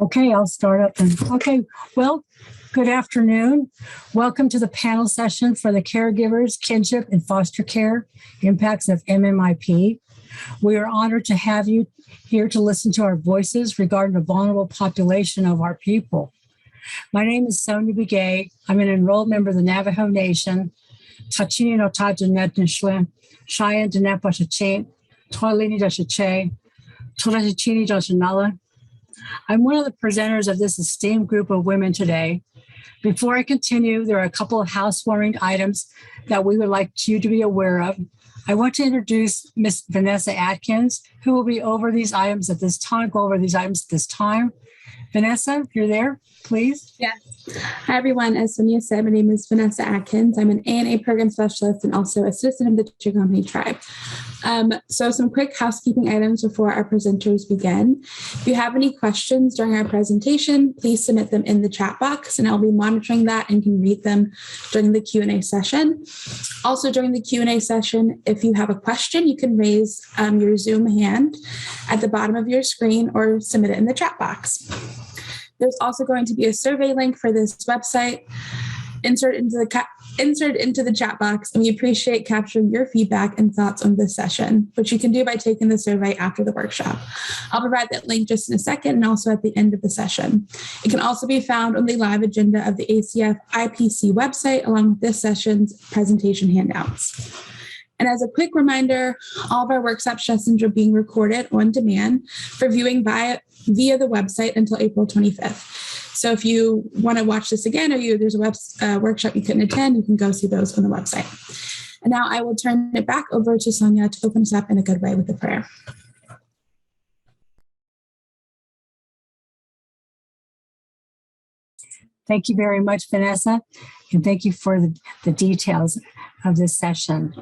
Okay, I'll start up then. Okay, well, good afternoon. Welcome to the panel session for the caregivers, kinship, and foster care impacts of mmip. We are honored to have you here to listen to our voices regarding the vulnerable population of our people. My name is Sonia Begay. I'm an enrolled member of the Navajo Nation. Tachini no Tajanetnishwe, Cheyenne Denepashachin, Toilini Dashache, Tolachini Dashanala. I'm one of the presenters of this esteemed group of women today. Before I continue, there are a couple of housewarming items that we would like you to be aware of. I want to introduce Miss Vanessa Atkins, who will be over these items at this time, go over these items at this time. Vanessa, if you're there, please. Yes. Hi, everyone. As Sonia said, my name is Vanessa Atkins. I'm an ANA program specialist and also a citizen of the Chickahominy tribe. So some quick housekeeping items before our presenters begin. If you have any questions during our presentation, please submit them in the chat box and I'll be monitoring that and can read them during the Q&A session. Also during the Q&A session, if you have a question, you can raise your Zoom hand at the bottom of your screen or submit it in the chat box. There's also going to be a survey link for this website. Insert into the chat box, and we appreciate capturing your feedback and thoughts on this session, which you can do by taking the survey after the workshop. I'll provide that link just in a second and also at the end of the session. It can also be found on the live agenda of the ACF IPC website, along with this session's presentation handouts. And as a quick reminder, all of our workshop sessions are being recorded on demand for viewing via the website until April 25th. So if you want to watch this again or there's a workshop you couldn't attend, you can go see those on the website. And now I will turn it back over to Sonia to open us up in a good way with a prayer. Thank you very much, Vanessa, and thank you for the details of this session.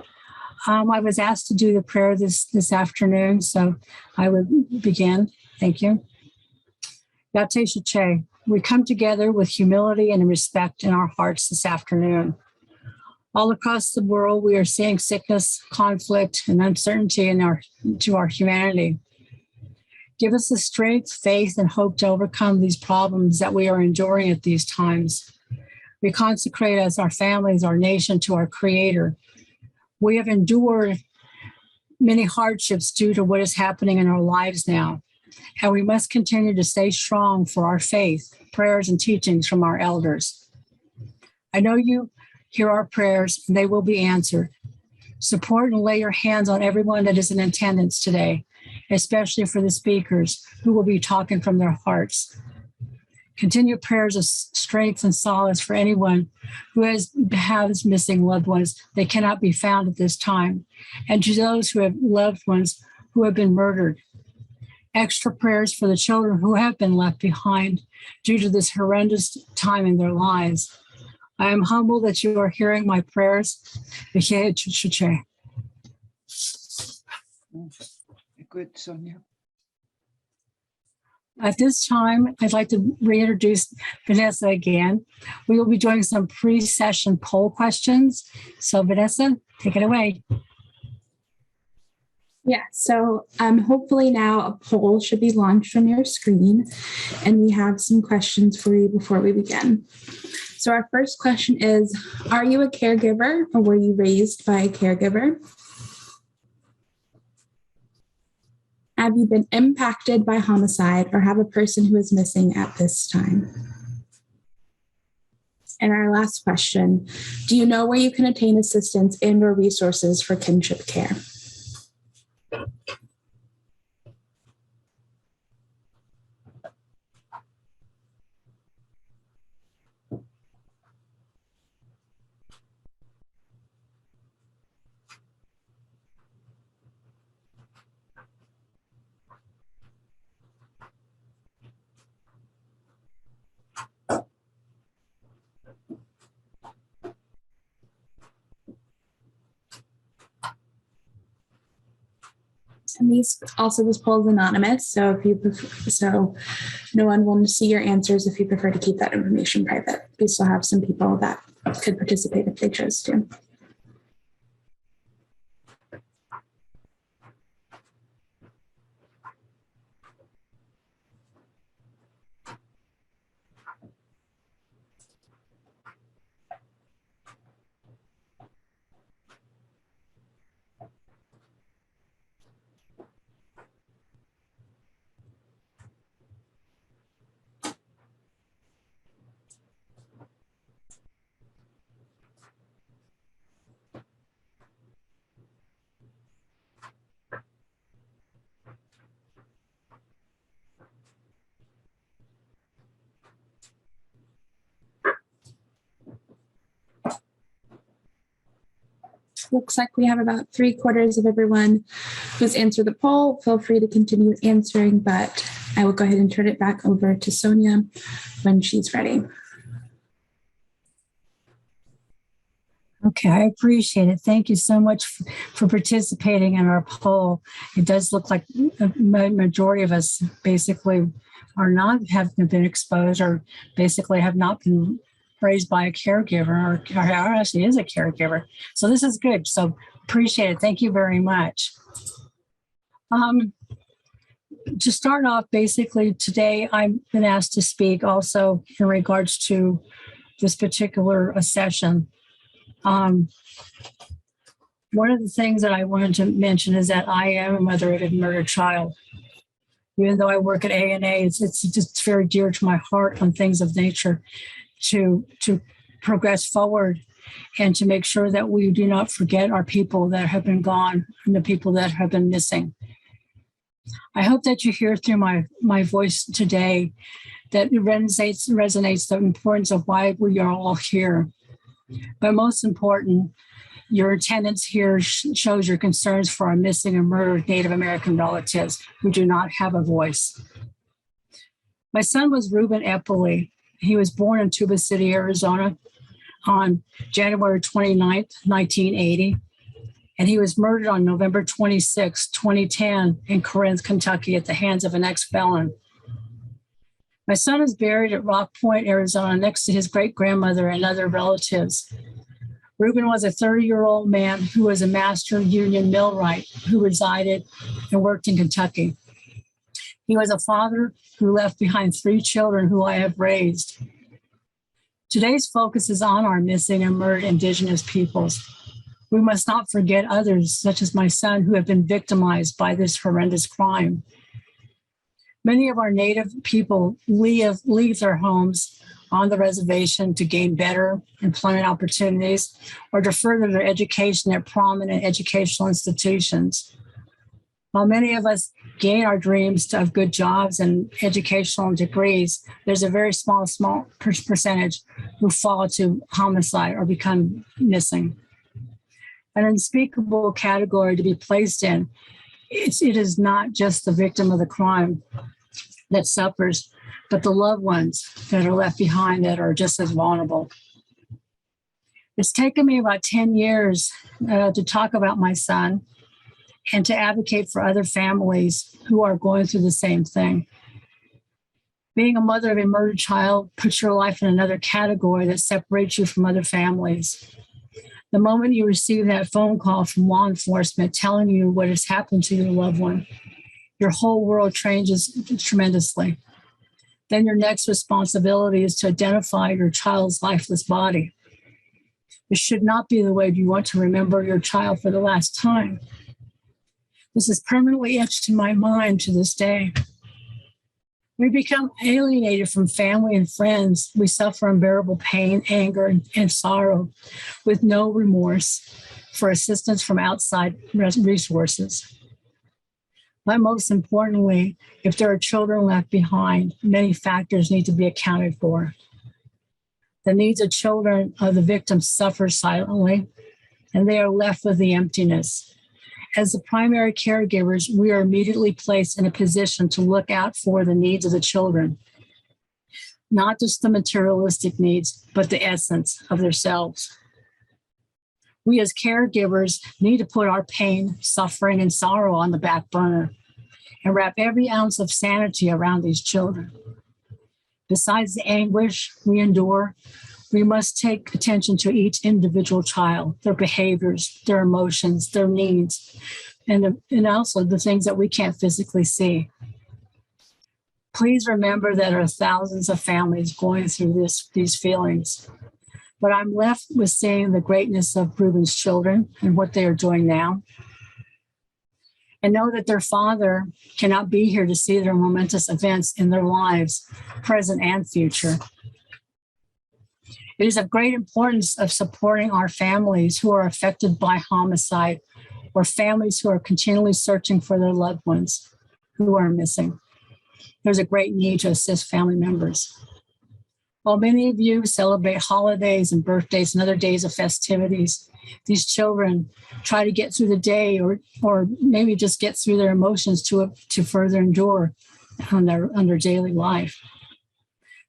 I was asked to do the prayer this afternoon, so I would begin. Thank you. Yate Che, we come together with humility and respect in our hearts this afternoon. All across the world, we are seeing sickness, conflict, and uncertainty to our humanity. Give us the strength, faith, and hope to overcome these problems that we are enduring at these times. We consecrate as our families, our nation, to our Creator. We have endured many hardships due to what is happening in our lives now, and we must continue to stay strong for our faith, prayers, and teachings from our elders. I know you hear our prayers, and they will be answered. Support and lay your hands on everyone that is in attendance today, especially for the speakers who will be talking from their hearts. Continue prayers of strength and solace for anyone who has missing loved ones that cannot be found at this time, and to those who have loved ones who have been murdered. Extra prayers for the children who have been left behind due to this horrendous time in their lives. I am humbled that you are hearing my prayers. Good, Sonia. At this time, I'd like to reintroduce Vanessa again. We will be doing some pre-session poll questions. So Vanessa, take it away. Yeah, so hopefully now a poll should be launched on your screen, and we have some questions for you before we begin. So our first question is, are you a caregiver or were you raised by a caregiver? Have you been impacted by homicide or have a person who is missing at this time? And our last question, do you know where you can obtain assistance and or resources for kinship care? And this poll is anonymous, so if you prefer, so no one will see your answers if you prefer to keep that information private. We still have some people that could participate if they chose to. Looks like we have about 3/4 of everyone who's answered the poll. Feel free to continue answering, but I will go ahead and turn it back over to Sonia when she's ready. Okay, I appreciate it. Thank you so much for participating in our poll. It does look like the majority of us basically have been exposed or basically have not been raised by a caregiver or actually is a caregiver. So this is good. So appreciate it. Thank you very much. To start off, basically today I've been asked to speak also in regards to this particular session. One of the things that I wanted to mention is that I am a mother of a murdered child. Even though I work at ANA, it's just very dear to my heart on things of nature to progress forward and to make sure that we do not forget our people that have been gone and the people that have been missing. I hope that you hear through my voice today that it resonates the importance of why we are all here. But most important, your attendance here shows your concerns for our missing and murdered Native American relatives who do not have a voice. My son was Reuben Eppley. He was born in Tuba City, Arizona on January 29th, 1980. And he was murdered on November 26, 2010 in Corinth, Kentucky at the hands of an ex-felon. My son is buried at Rock Point, Arizona, next to his great-grandmother and other relatives. Reuben was a 30-year-old man who was a master union millwright who resided and worked in Kentucky. He was a father who left behind 3 children who I have raised. Today's focus is on our missing and murdered Indigenous peoples. We must not forget others, such as my son, who have been victimized by this horrendous crime. Many of our Native people leave their homes on the reservation to gain better employment opportunities or to further their education at prominent educational institutions. While many of us gain our dreams of good jobs and educational degrees, there's a very small percentage who fall to homicide or become missing. An unspeakable category to be placed in, it is not just the victim of the crime that suffers, but the loved ones that are left behind that are just as vulnerable. It's taken me about 10 years to talk about my son and to advocate for other families who are going through the same thing. Being a mother of a murdered child puts your life in another category that separates you from other families. The moment you receive that phone call from law enforcement telling you what has happened to your loved one, your whole world changes tremendously. Then your next responsibility is to identify your child's lifeless body. It should not be the way you want to remember your child for the last time. This is permanently etched in my mind to this day. We become alienated from family and friends. We suffer unbearable pain, anger, and sorrow with no remorse for assistance from outside resources. But most importantly, if there are children left behind, many factors need to be accounted for. The needs of children of the victims suffer silently, and they are left with the emptiness. As the primary caregivers, we are immediately placed in a position to look out for the needs of the children, not just the materialistic needs, but the essence of themselves. We as caregivers need to put our pain, suffering, and sorrow on the back burner and wrap every ounce of sanity around these children. Besides the anguish we endure, we must take attention to each individual child, their behaviors, their emotions, their needs, and also the things that we can't physically see. Please remember that there are thousands of families going through these feelings. But I'm left with seeing the greatness of Reuben's children and what they are doing now. And know that their father cannot be here to see their momentous events in their lives, present and future. It is of great importance of supporting our families who are affected by homicide or families who are continually searching for their loved ones who are missing. There's a great need to assist family members. While many of you celebrate holidays and birthdays and other days of festivities, these children try to get through the day or maybe just get through their emotions to further endure on their daily life.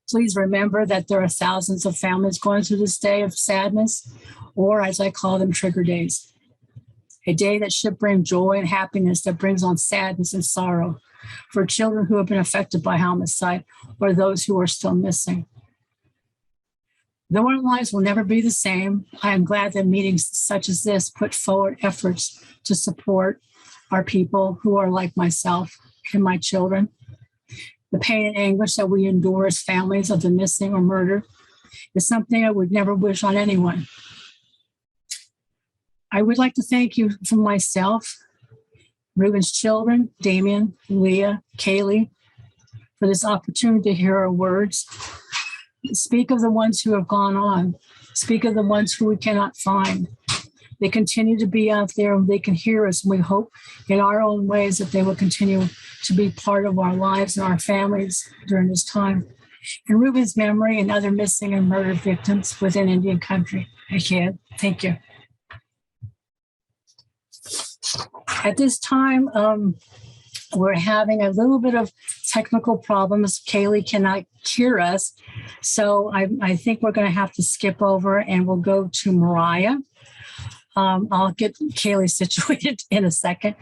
Please remember that there are thousands of families going through this day of sadness, or as I call them, trigger days. A day that should bring joy and happiness that brings on sadness and sorrow for children who have been affected by homicide or those who are still missing. Though our lives will never be the same, I am glad that meetings such as this put forward efforts to support our people who are like myself and my children. The pain and anguish that we endure as families of the missing or murdered is something I would never wish on anyone. I would like to thank you from myself, Reuben's children, Damien, Leah, Kaylee, for this opportunity to hear our words. Speak of the ones who have gone on. Speak of the ones who we cannot find. They continue to be out there and they can hear us. And we hope in our own ways that they will continue to be part of our lives and our families during this time. In Reuben's memory and other missing and murdered victims within Indian country. Again, thank you. At this time, we're having a little bit of technical problems. Kaylee cannot hear us. So I think we're going to have to skip over and we'll go to Mariah. I'll get Kaylee situated in a second,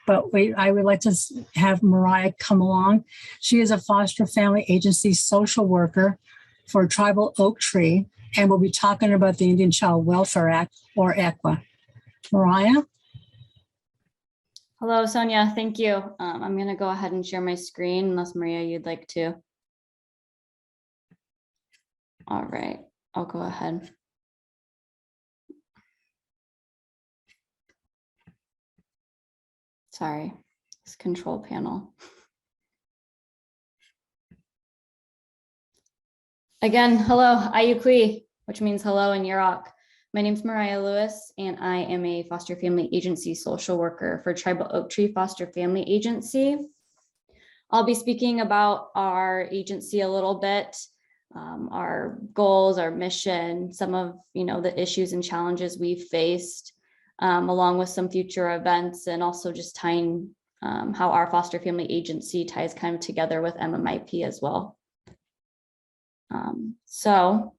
but I would like to have Mariah come along. She is a foster family agency social worker for Tribal Oak Tree, and we'll be talking about the Indian Child Welfare Act, or ECWA. Mariah? Hello, Sonia. Thank you. I'm going to go ahead and share my screen unless Maria, you'd like to. All right, I'll go ahead. Sorry, this control panel. Again, hello, Ayukwi, which means hello in Yurok. My name is Mariah Lewis, and I am a foster family agency social worker for Tribal Oak Tree Foster Family Agency. I'll be speaking about our agency a little bit, our goals, our mission, some of the issues and challenges we've faced, along with some future events, and also just tying how our foster family agency ties kind of together with mmip as well. So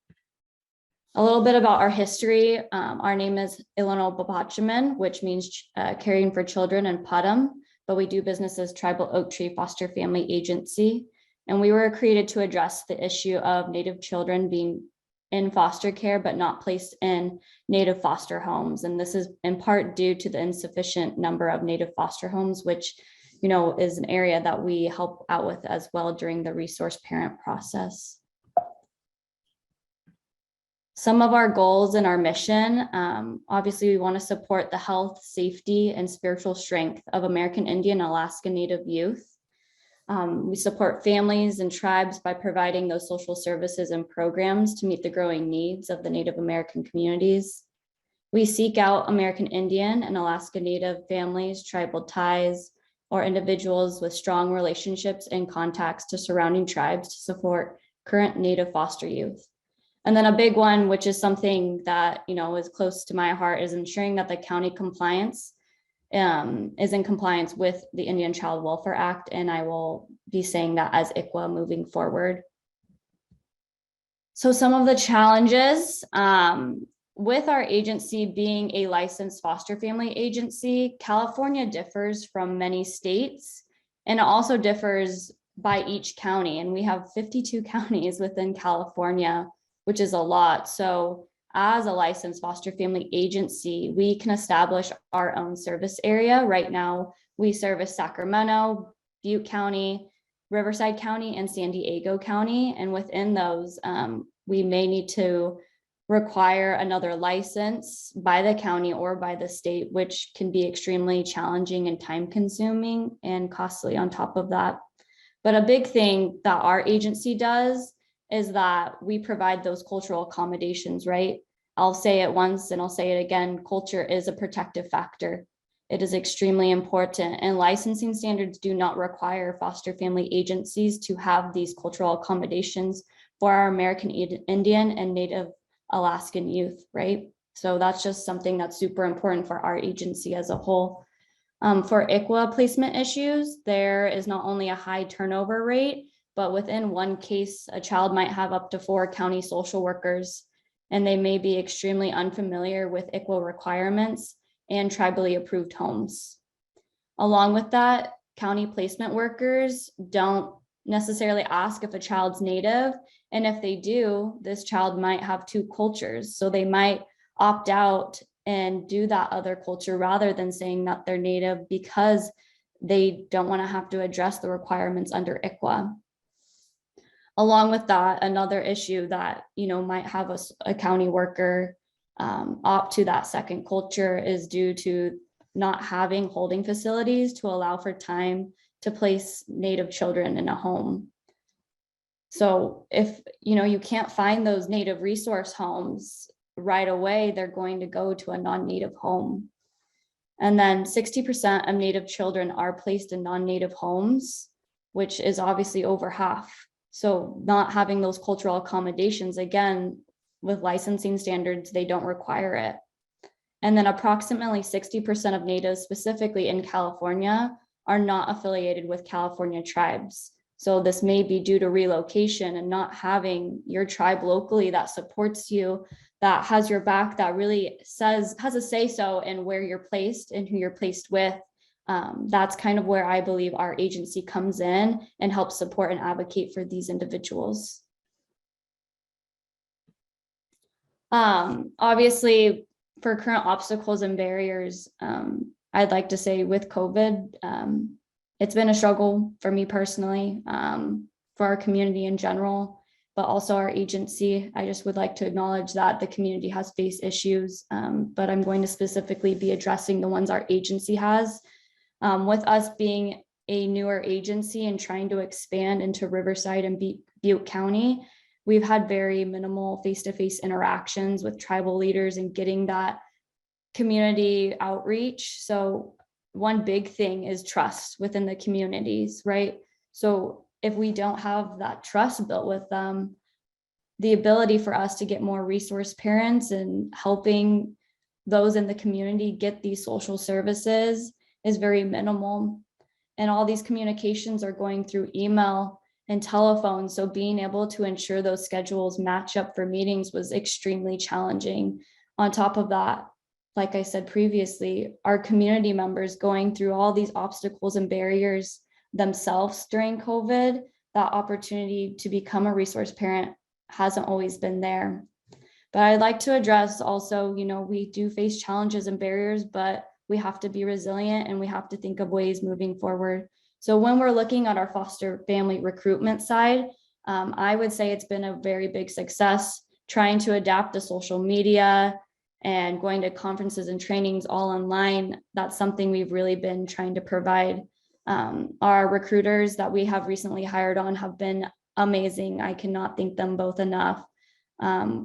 a little bit about our history. Our name is Ilano Babachaman, which means caring for children in Padam, but we do business as Tribal Oak Tree Foster Family Agency. And we were created to address the issue of Native children being in foster care, but not placed in Native foster homes. And this is in part due to the insufficient number of Native foster homes, which is an area that we help out with as well during the resource parent process. Some of our goals and our mission, obviously we want to support the health, safety, and spiritual strength of American Indian and Alaska Native youth. We support families and tribes by providing those social services and programs to meet the growing needs of the Native American communities. We seek out American Indian and Alaska Native families, tribal ties, or individuals with strong relationships and contacts to surrounding tribes to support current Native foster youth. And then a big one, which is something that is close to my heart, is ensuring that the county compliance is in compliance with the Indian Child Welfare Act, and I will be saying that as ICWA moving forward. So some of the challenges with our agency being a licensed foster family agency, California differs from many states, and it also differs by each county. And we have 52 counties within California, which is a lot. So as a licensed foster family agency, we can establish our own service area. Right now, we service Sacramento, Butte County, Riverside County, and San Diego County. And within those, we may need to require another license by the county or by the state, which can be extremely challenging and time consuming and costly on top of that. But a big thing that our agency does is that we provide those cultural accommodations, right? I'll say it once and I'll say it again, culture is a protective factor. It is extremely important, and licensing standards do not require foster family agencies to have these cultural accommodations for our American Indian and Native Alaskan youth, right? So that's just something that's super important for our agency as a whole. For ICWA placement issues, there is not only a high turnover rate, but within one case, a child might have up to 4 county social workers, and they may be extremely unfamiliar with ICWA requirements and tribally approved homes. Along with that, county placement workers don't necessarily ask if a child's Native, and if they do, this child might have 2 cultures, so they might opt out and do that other culture rather than saying that they're Native because they don't want to have to address the requirements under ICWA. Along with that, another issue that might have a county worker opt to that second culture is due to not having holding facilities to allow for time to place Native children in a home. So if you can't find those Native resource homes right away, they're going to go to a non-Native home. And then 60% of Native children are placed in non-Native homes, which is obviously over half. So not having those cultural accommodations, again, with licensing standards, they don't require it. And then approximately 60% of Natives, specifically in California, are not affiliated with California tribes. So this may be due to relocation and not having your tribe locally that supports you, that has your back, that really has a say-so in where you're placed and who you're placed with. That's kind of where I believe our agency comes in and helps support and advocate for these individuals. Obviously, for current obstacles and barriers, I'd like to say with COVID, it's been a struggle for me personally, for our community in general, but also our agency. I just would like to acknowledge that the community has faced issues, but I'm going to specifically be addressing the ones our agency has. With us being a newer agency and trying to expand into Riverside and Butte County, we've had very minimal face-to-face interactions with tribal leaders and getting that community outreach. So one big thing is trust within the communities, right? So if we don't have that trust built with them, the ability for us to get more resource parents and helping those in the community get these social services is very minimal. And all these communications are going through email and telephone. So being able to ensure those schedules match up for meetings was extremely challenging. On top of that, like I said previously, our community members going through all these obstacles and barriers themselves during COVID, that opportunity to become a resource parent hasn't always been there. But I'd like to address also, we do face challenges and barriers, but we have to be resilient and we have to think of ways moving forward. So when we're looking at our foster family recruitment side, I would say it's been a very big success trying to adapt to social media and going to conferences and trainings all online. That's something we've really been trying to provide. Our recruiters that we have recently hired on have been amazing. I cannot thank them both enough.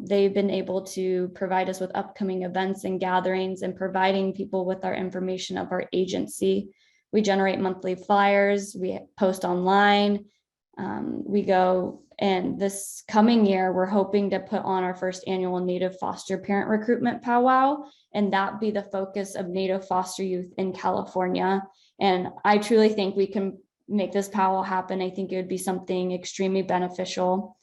They've been able to provide us with upcoming events and gatherings and providing people with our information of our agency. We generate monthly flyers, we post online, we go, and this coming year, we're hoping to put on our first annual Native foster parent recruitment powwow, and that be the focus of Native foster youth in California. And I truly think we can make this powwow happen. I think it would be something extremely beneficial.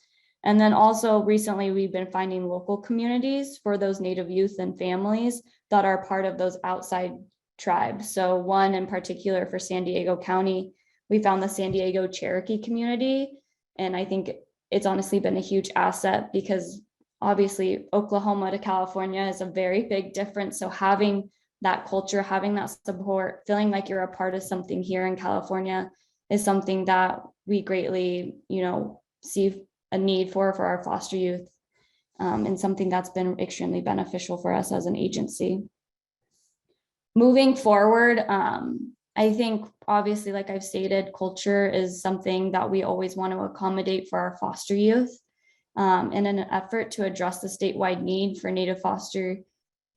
And then also recently, we've been finding local communities for those Native youth and families that are part of those outside tribes. So one in particular for San Diego County, we found the San Diego Cherokee community. And I think it's honestly been a huge asset because obviously Oklahoma to California is a very big difference. So having that culture, having that support, feeling like you're a part of something here in California is something that we greatly, see a need for our foster youth, and something that's been extremely beneficial for us as an agency. Moving forward, I think obviously, like I've stated, culture is something that we always want to accommodate for our foster youth. In an effort to address the statewide need for Native foster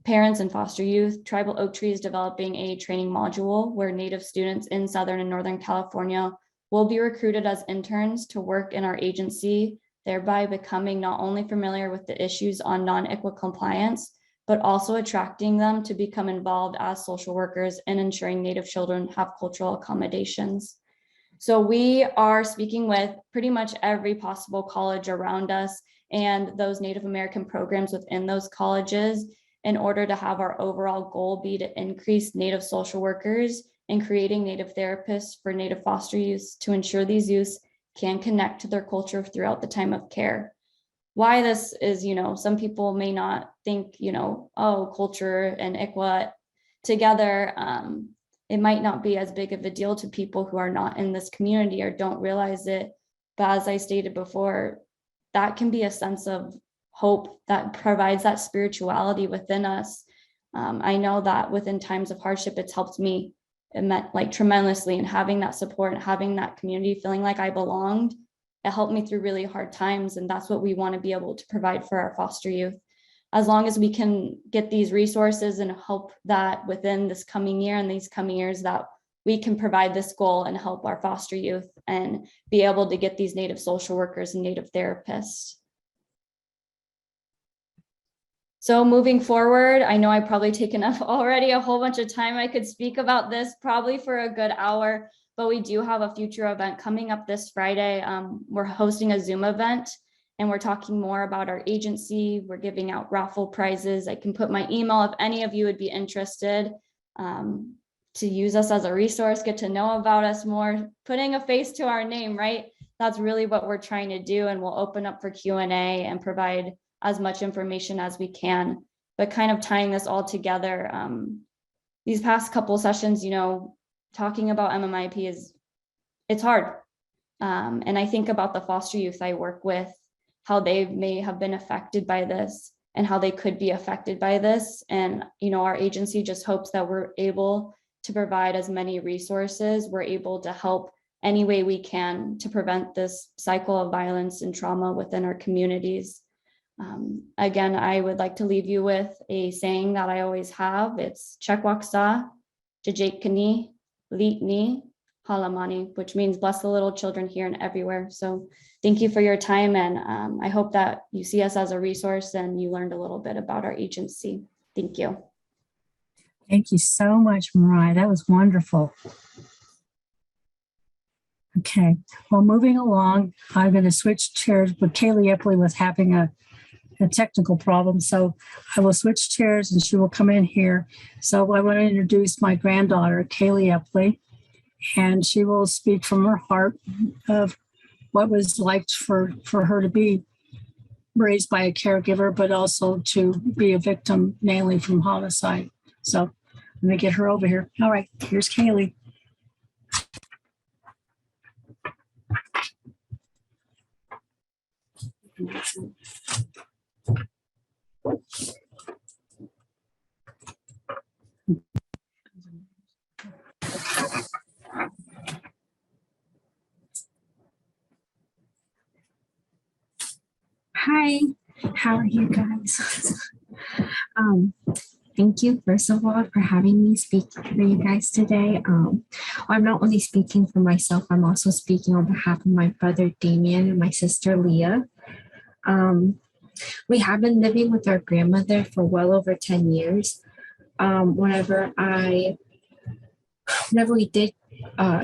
parents and foster youth, Tribal Oak Tree is developing a training module where Native students in Southern and Northern California will be recruited as interns to work in our agency thereby becoming not only familiar with the issues on non-ICWA compliance, but also attracting them to become involved as social workers in ensuring Native children have cultural accommodations. So we are speaking with pretty much every possible college around us and those Native American programs within those colleges in order to have our overall goal be to increase Native social workers and creating Native therapists for Native foster youth to ensure these youths can connect to their culture throughout the time of care. Why this is, some people may not think, oh, culture and ICWA together, it might not be as big of a deal to people who are not in this community or don't realize it. But as I stated before, that can be a sense of hope that provides that spirituality within us. I know that within times of hardship, it's helped me tremendously, and having that support and having that community, feeling like I belonged, it helped me through really hard times. And that's what we want to be able to provide for our foster youth. As long as we can get these resources and hope that within this coming year and these coming years that we can provide this goal and help our foster youth and be able to get these Native social workers and Native therapists. So moving forward, I know I probably taken up already a whole bunch of time. I could speak about this probably for a good hour, but we do have a future event coming up this Friday. We're hosting a Zoom event and we're talking more about our agency. We're giving out raffle prizes. I can put my email if any of you would be interested to use us as a resource, get to know about us more, putting a face to our name, right? That's really what we're trying to do. And we'll open up for Q&A and provide as much information as we can, but kind of tying this all together. These past couple sessions, talking about mmip it's hard. And I think about the foster youth I work with, how they may have been affected by this and how they could be affected by this. And, our agency just hopes that we're able to provide as many resources. We're able to help any way we can to prevent this cycle of violence and trauma within our communities. Again, I would like to leave you with a saying that I always have. It's Chekwaksa, Jajekani, Litni, Halamani, which means bless the little children here and everywhere. So thank you for your time. And I hope that you see us as a resource and you learned a little bit about our agency. Thank you. Thank you so much, Mariah. That was wonderful. Okay, well, moving along, I'm going to switch chairs, but Kaylee Epley was having a technical problem, so I will switch chairs and she will come in here. So I want to introduce my granddaughter, Kaylee Epley, and she will speak from her heart of what was like for her to be raised by a caregiver, but also to be a victim mainly from homicide. So let me get her over here. All right, here's Kaylee. Hi, how are you guys? Thank you, first of all, for having me speak for you guys today. I'm not only speaking for myself, I'm also speaking on behalf of my brother Damien and my sister Leah. We have been living with our grandmother for well over 10 years. Whenever we did,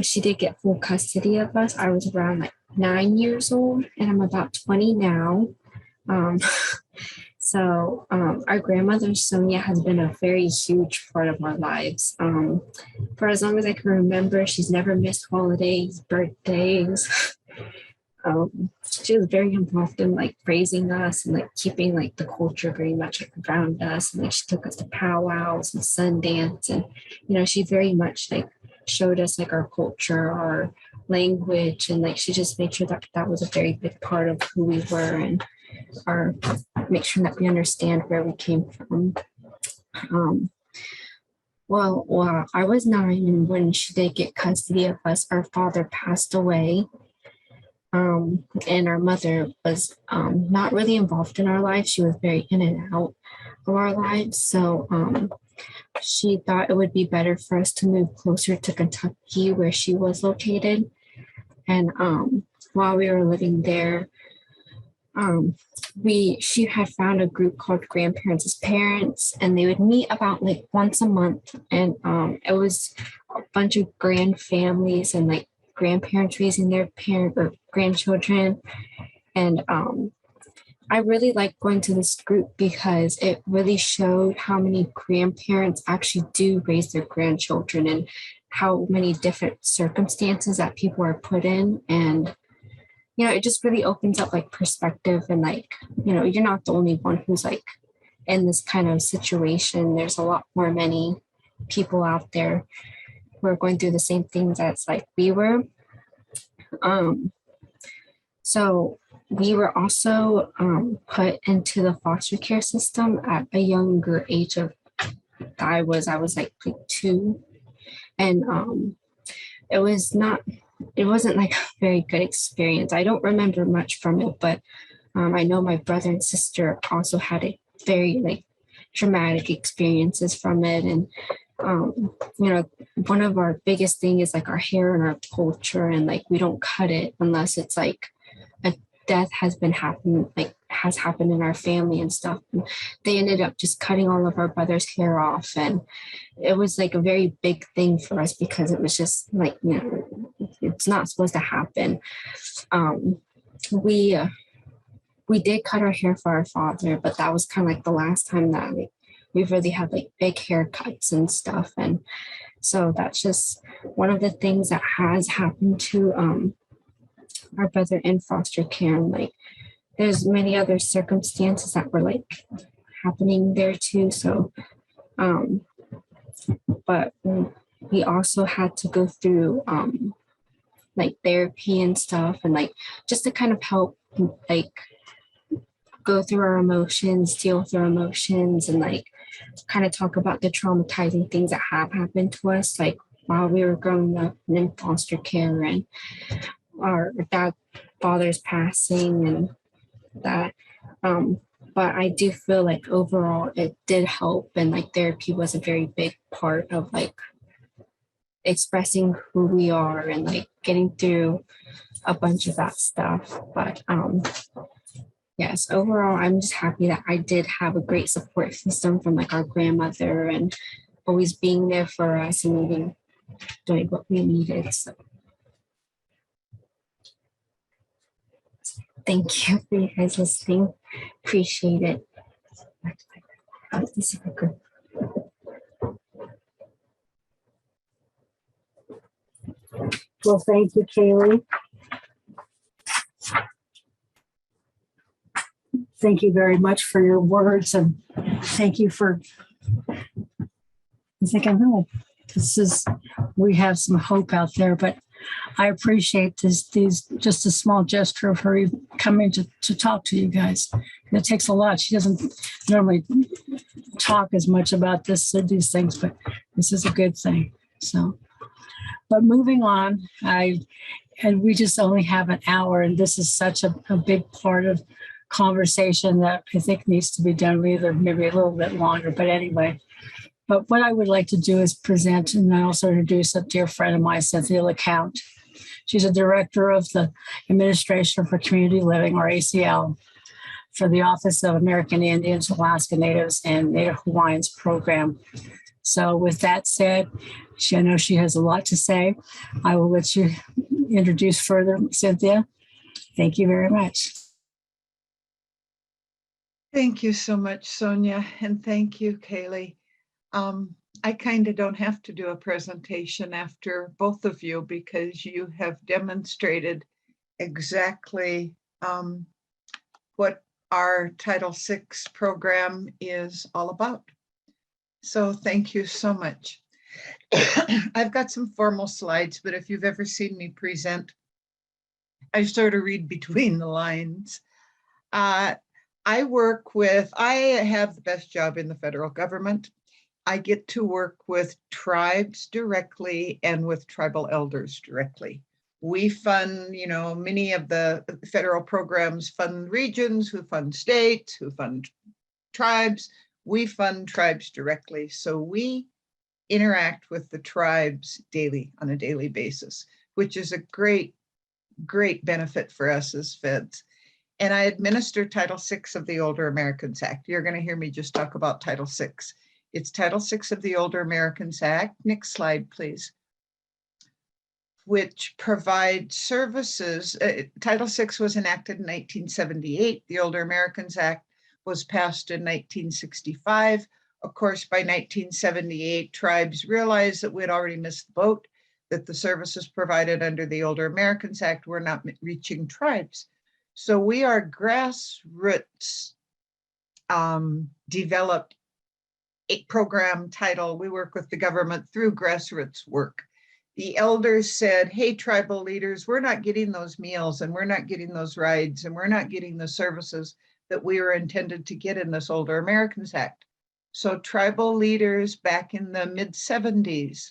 she did get full custody of us, I was around like 9 years old and I'm about 20 now. So our grandmother Sonia has been a very huge part of our lives. For as long as I can remember, she's never missed holidays, birthdays. She was very involved in like raising us and like keeping like the culture very much around us. And like she took us to powwows and Sundance, and she very much like showed us like our culture, our language, and like she just made sure that that was a very big part of who we were and make sure that we understand where we came from. Well, I was 9, and when she did get custody of us, our father passed away. And our mother was not really involved in our lives. She was very in and out of our lives. So she thought it would be better for us to move closer to Kentucky, where she was located. And while we were living there, um, she had found a group called Grandparents as Parents, and they would meet about like once a month, and it was a bunch of grand families and like grandparents raising their parent or grandchildren. And I really liked going to this group because it really showed how many grandparents actually do raise their grandchildren and how many different circumstances that people are put in. And, you know, it just really opens up like perspective and like, you know, you're not the only one who's like in this kind of situation. There's a lot more many people out there who are going through the same things as like we were. So we were also put into the foster care system at a younger age of I was like 2, and it wasn't like a very good experience. I don't remember much from it, but I know my brother and sister also had a very like traumatic experiences from it. And you know, one of our biggest thing is like our hair and our culture, and like we don't cut it unless it's like a death has happened in our family and stuff. And they ended up just cutting all of our brother's hair off, and it was like a very big thing for us because it was just like, you know, it's not supposed to happen. We did cut our hair for our father, but that was kind of like the last time that we really had like big haircuts and stuff. And so that's just one of the things that has happened to our brother in foster care. And like there's many other circumstances that were like happening there too. So but we also had to go through like therapy and stuff, and like just to kind of help like go through our emotions, deal with our emotions, and like kind of talk about the traumatizing things that have happened to us like while we were growing up in foster care, and our father's passing and that. But I do feel like overall it did help, and like therapy was a very big part of like expressing who we are and like getting through a bunch of that stuff. But yes, overall I'm just happy that I did have a great support system from like our grandmother and always being there for us and even doing what we needed. So thank you for you guys listening. Appreciate it. Well, thank you, Kaylee. Thank you very much for your words, and thank you for thinking, oh, we have some hope out there. But I appreciate these just a small gesture of her coming to talk to you guys. It takes a lot. She doesn't normally talk as much about these things, but this is a good thing. So, but moving on, and we just only have an hour, and this is such a big part of conversation that I think needs to be done either maybe a little bit longer. But anyway, but what I would like to do is present and also introduce a dear friend of mine, Cynthia LeCount. She's a director of the Administration for Community Living, or ACL, for the Office of American Indians, Alaska Natives, and Native Hawaiians program. So with that said, I know she has a lot to say. I will let you introduce further, Cynthia. Thank you very much. Thank you so much, Sonia, and thank you, Kaylee. I kind of don't have to do a presentation after both of you because you have demonstrated exactly what our Title VI program is all about. So thank you so much. I've got some formal slides, but if you've ever seen me present, I sort of read between the lines. I have the best job in the federal government. I get to work with tribes directly and with tribal elders directly. We fund, many of the federal programs fund regions, who fund states, who fund tribes. We fund tribes directly. So we interact with the tribes on a daily basis, which is a great benefit for us as feds. and I administer Title VI of the Older Americans Act. You're going to hear me just talk about Title VI. It's Title VI of the Older Americans Act. Next slide, please. Which provides services. Title VI was enacted in 1978. The Older Americans Act was passed in 1965. Of course, by 1978, tribes realized that we had already missed the boat, that the services provided under the Older Americans Act were not reaching tribes. So we are grassroots developed a program title. We work with the government through grassroots work. The elders said, hey, tribal leaders, we're not getting those meals and we're not getting those rides and we're not getting the services that we were intended to get in this Older Americans Act. So tribal leaders back in the mid-70s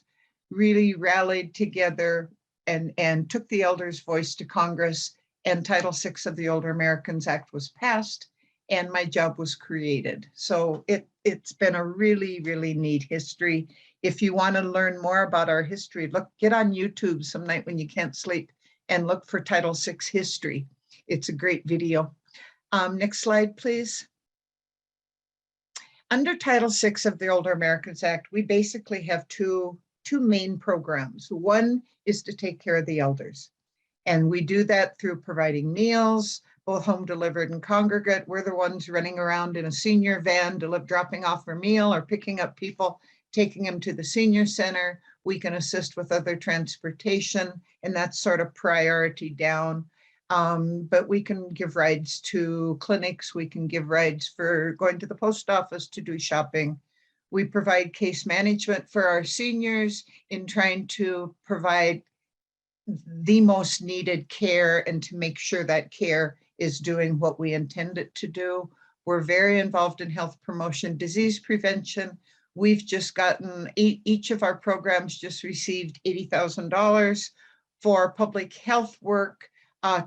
really rallied together and took the elders' voice to Congress, and Title VI of the Older Americans Act was passed, and my job was created. So it's been a really, really neat history. If you want to learn more about our history, get on YouTube some night when you can't sleep and look for Title VI history. It's a great video. Next slide, please. Under Title VI of the Older Americans Act, we basically have two main programs. One is to take care of the elders. And we do that through providing meals, both home delivered and congregate. We're the ones running around in a senior van, dropping off a meal or picking up people, taking them to the senior center. We can assist with other transportation, and that's sort of priority down. But we can give rides to clinics. We can give rides for going to the post office to do shopping. We provide case management for our seniors in trying to provide the most needed care and to make sure that care is doing what we intend it to do. We're very involved in health promotion, disease prevention. We've just gotten, each of our programs just received $80,000 for public health work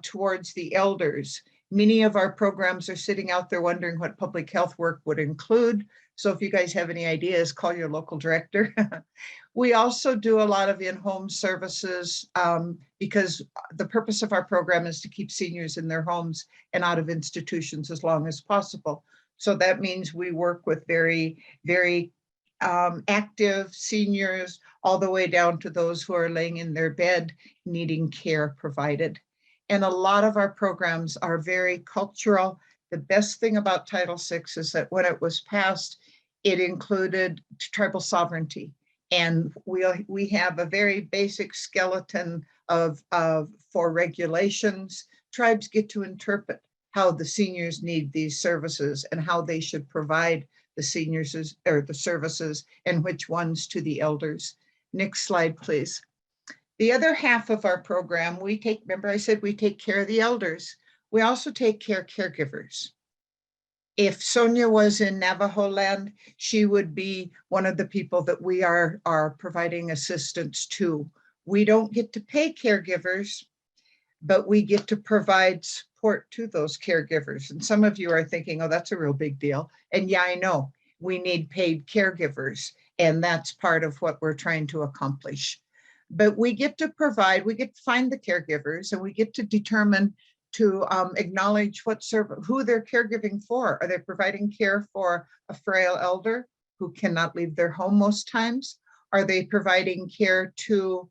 towards the elders. Many of our programs are sitting out there wondering what public health work would include. So if you guys have any ideas, call your local director. We also do a lot of in-home services because the purpose of our program is to keep seniors in their homes and out of institutions as long as possible. So that means we work with very, very active seniors all the way down to those who are laying in their bed needing care provided. And a lot of our programs are very cultural. The best thing about Title VI is that when it was passed, it included tribal sovereignty. And we have a very basic skeleton for regulations. Tribes get to interpret how the seniors need these services and how they should provide the seniors or the services and which ones to the elders. Next slide, please. The other half of our program, remember I said we take care of the elders. We also take care of caregivers. If Sonia was in Navajo land, she would be one of the people that we are providing assistance to. We don't get to pay caregivers, but we get to provide support to those caregivers. And some of you are thinking, oh, that's a real big deal. And yeah, I know we need paid caregivers, and that's part of what we're trying to accomplish. But we get to find the caregivers, and we get to determine to acknowledge who they're caregiving for. Are they providing care for a frail elder who cannot leave their home most times? Are they providing care to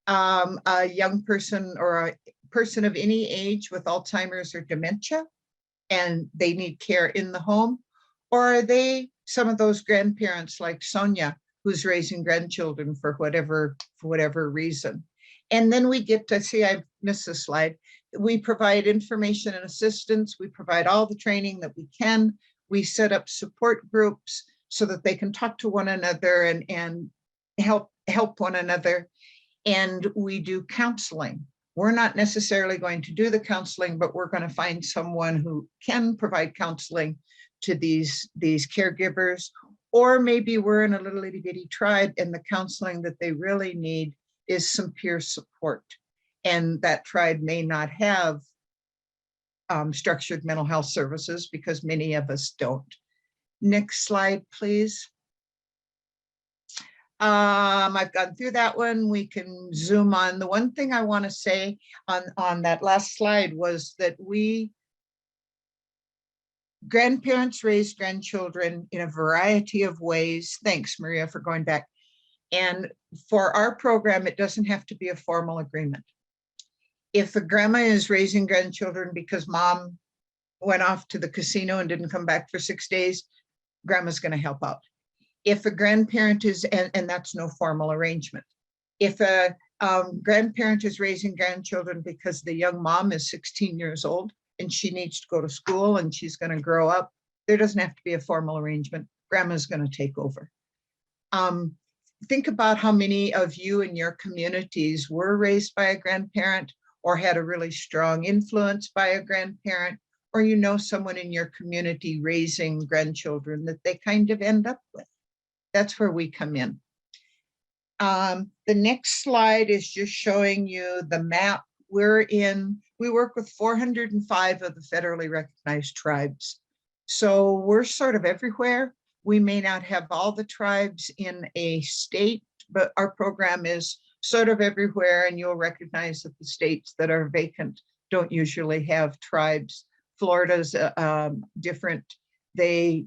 a young person or a person of any age with Alzheimer's or dementia, and they need care in the home? Or are they some of those grandparents like Sonia, who's raising grandchildren for whatever reason? And then we get to see, I missed this slide. We provide information and assistance. We provide all the training that we can. We set up support groups so that they can talk to one another and help one another. And we do counseling. We're not necessarily going to do the counseling, but we're going to find someone who can provide counseling to these caregivers. Or maybe we're in a little itty bitty tribe and the counseling that they really need is some peer support. And that tribe may not have structured mental health services because many of us don't. Next slide, please. I've gone through that one. We can zoom on. The one thing I want to say on that last slide was that we Grandparents raise grandchildren in a variety of ways. Thanks, Maria, for going back. And for our program, it doesn't have to be a formal agreement. If a grandma is raising grandchildren because mom went off to the casino and didn't come back for 6 days, grandma's going to help out. If a grandparent is, and that's no formal arrangement. If a grandparent is raising grandchildren because the young mom is 16 years old and she needs to go to school and she's going to grow up, there doesn't have to be a formal arrangement. Grandma's going to take over. Think about how many of you in your communities were raised by a grandparent or had a really strong influence by a grandparent, or you know someone in your community raising grandchildren that they kind of end up with. That's where we come in. The next slide is just showing you the map. We work with 405 of the federally recognized tribes. So we're sort of everywhere. We may not have all the tribes in a state, but our program is sort of everywhere, and you'll recognize that the states that are vacant don't usually have tribes. Florida's different. They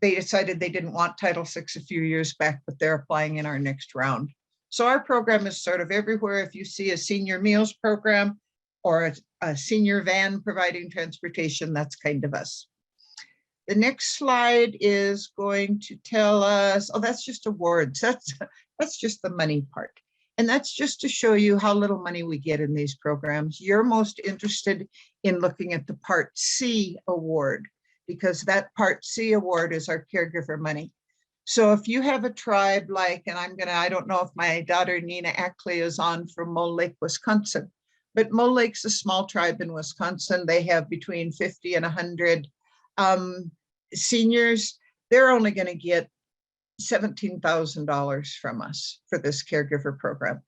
decided they didn't want Title VI a few years back, but they're applying in our next round. So our program is sort of everywhere. If you see a senior meals program or a senior van providing transportation, that's kind of us. The next slide is going to tell us, oh, that's just awards. That's just the money part. And that's just to show you how little money we get in these programs. You're most interested in looking at the Part C award, because that Part C award is our caregiver money. So if you have a tribe like, and I don't know if my daughter Nina Ackley is on from Mole Lake, Wisconsin, but Mole Lake's a small tribe in Wisconsin. They have between 50 and 100 seniors. They're only going to get $17,000 from us for this caregiver program.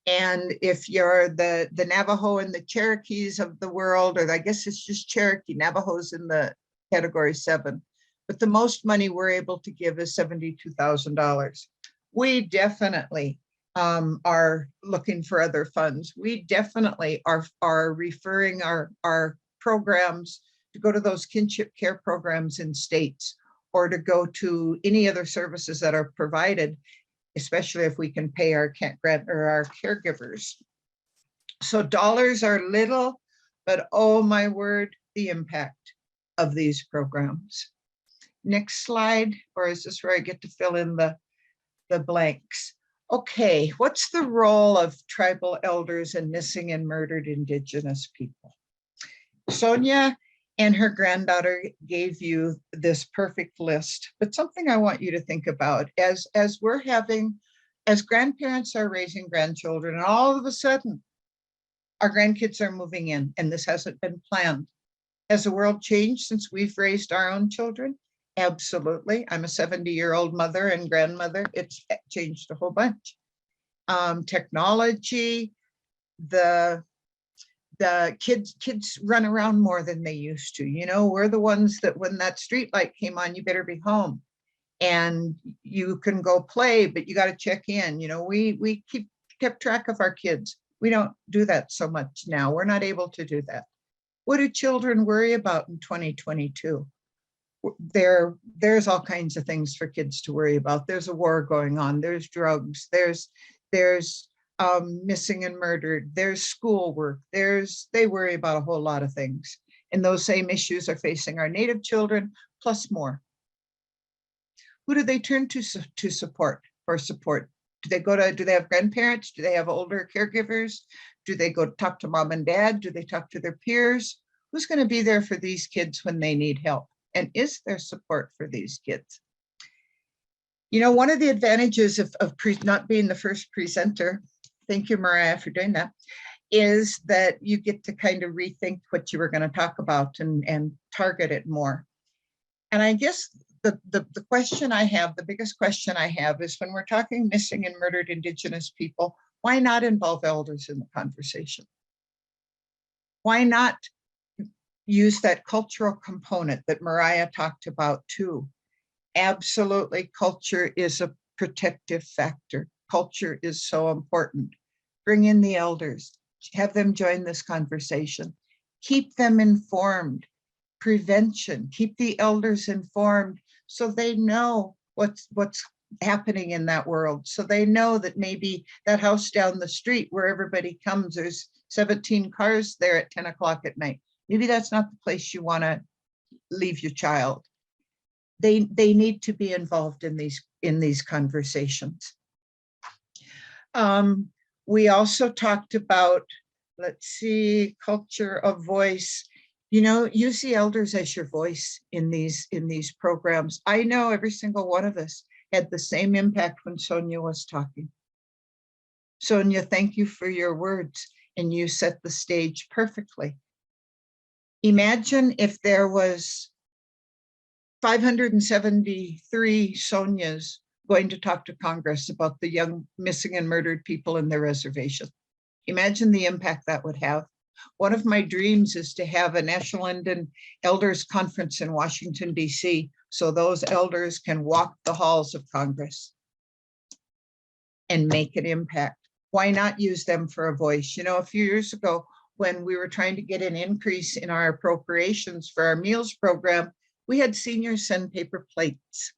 And if you're the Navajo and the Cherokees of the world, or I guess it's just Cherokee, Navajo's in the category 7, but the most money we're able to give is $72,000. We definitely are looking for other funds. We definitely are referring our programs to go to those kinship care programs in states, or to go to any other services that are provided, especially if we can pay our caregivers. So dollars are little, but oh my word, the impact of these programs. Next slide, or is this where I get to fill in the blanks? Okay, what's the role of tribal elders in missing and murdered Indigenous people? Sonia and her granddaughter gave you this perfect list, but something I want you to think about as grandparents are raising grandchildren, and all of a sudden our grandkids are moving in, and this hasn't been planned. Has the world changed since we've raised our own children? Absolutely. I'm a 70-year-old mother and grandmother. It's changed a whole bunch. Technology, the kids run around more than they used to. You know, we're the ones that when that street light came on, you better be home, and you can go play, but you got to check in. You know, we kept track of our kids. We don't do that so much now. We're not able to do that. What do children worry about in 2022? There's all kinds of things for kids to worry about. There's a war going on. There's drugs. There's missing and murdered. There's schoolwork. They worry about a whole lot of things. And those same issues are facing our Native children, plus more. Who do they turn to support? Do they have grandparents? Do they have older caregivers? Do they go talk to mom and dad? Do they talk to their peers? Who's going to be there for these kids when they need help? And is there support for these kids? You know, one of the advantages of not being the first presenter, thank you, Mariah, for doing that, is that you get to kind of rethink what you were going to talk about and target it more. And I guess the question I have, the biggest question I have is, when we're talking missing and murdered Indigenous people, why not involve elders in the conversation? Why not use that cultural component that Mariah talked about too? Absolutely, culture is a protective factor. Culture is so important. Bring in the elders, have them join this conversation, keep them informed, prevention, keep the elders informed so they know what's happening in that world. So they know that maybe that house down the street where everybody comes, there's 17 cars there at 10 o'clock at night. Maybe that's not the place you want to leave your child. They need to be involved in these conversations. We also talked about, let's see, culture of voice. You know, use the elders as your voice in these programs. I know every single one of us had the same impact when Sonia was talking. Sonia, thank you for your words, and you set the stage perfectly. Imagine if there was 573 Sonias going to talk to Congress about the young missing and murdered people in their reservation. Imagine the impact that would have. One of my dreams is to have a National Indian Elders Conference in Washington, D.C., so those elders can walk the halls of Congress and make an impact. Why not use them for a voice? You know, a few years ago, when we were trying to get an increase in our appropriations for our meals program, we had seniors send paper plates.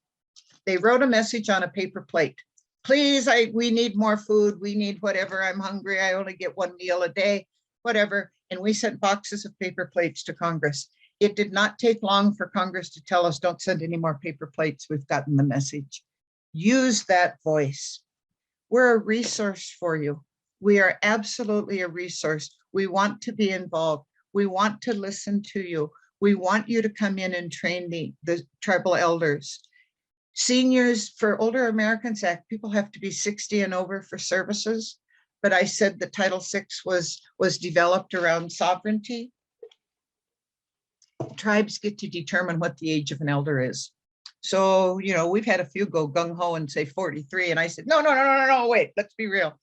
They wrote a message on a paper plate. Please, we need more food. We need whatever. I'm hungry. I only get one meal a day, whatever. And we sent boxes of paper plates to Congress. It did not take long for Congress to tell us, don't send any more paper plates. We've gotten the message. Use that voice. We're a resource for you. We are absolutely a resource. We want to be involved. We want to listen to you. We want you to come in and train the tribal elders. Seniors, for Older Americans Act, people have to be 60 and over for services. But I said that Title VI was developed around sovereignty. Tribes get to determine what the age of an elder is. So, you know, we've had a few go gung-ho and say 43. And I said, no, wait, let's be real.